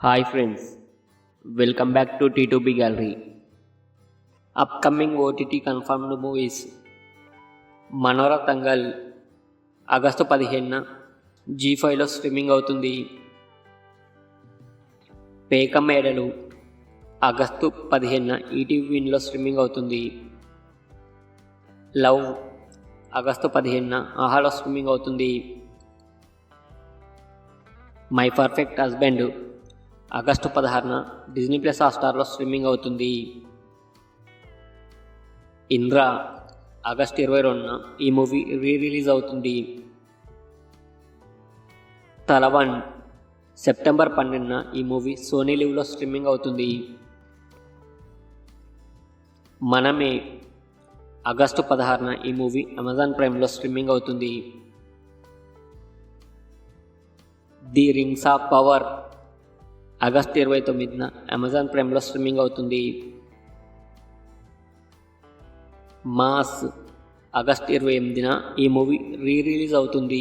Hi friends, welcome back to T2B Gallery. Upcoming OTT confirmed movies Manorathangal August 15న G5లో streaming అవుతుంది. Peka Medalu August 15న ETV విన్లో streaming అవుతుంది. లవ్ ఆగస్టు 15న ఆహాలో స్ట్రీమింగ్ అవుతుంది. మై పర్ఫెక్ట్ హస్బెండ్ ఆగస్టు 16న డిజ్నీ ప్లస్ హాట్‌స్టార్లో స్ట్రీమింగ్ అవుతుంది. ఇంద్ర ఆగస్టు 22న ఈ మూవీ రిలీజ్ అవుతుంది. తలవన్ సెప్టెంబర్ 12న ఈ మూవీ సోనీ లివ్లో స్ట్రీమింగ్ అవుతుంది. మనమే ఆగస్టు 16న ఈ మూవీ అమెజాన్ ప్రైమ్లో స్ట్రీమింగ్ అవుతుంది. The rings of power August 29న అమెజాన్ ప్రైమ్లో స్ట్రీమింగ్ అవుతుంది. మాస్ ఆగస్టు 28న ఈ మూవీ రిలీజ్ అవుతుంది.